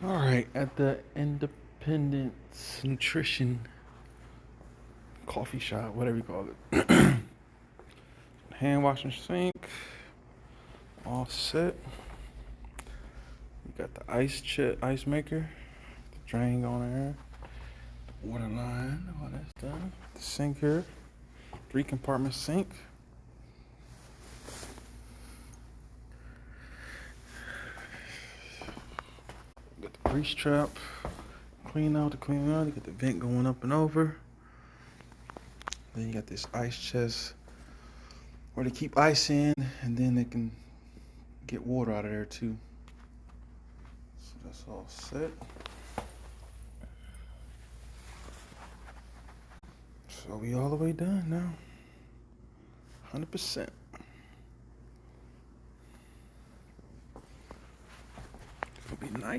All right, at the Independence Nutrition Coffee Shop, whatever you call it. Hand washing sink, all set. You got the ice maker, the drain on there, the water line, all that's done. The sink here, 3 compartment sink. Got the grease trap, clean out. You got the vent going up and over. Then you got this ice chest where they keep ice in, and then they can get water out of there too. So that's all set. So we all the way done now. 100%. It'll be nice.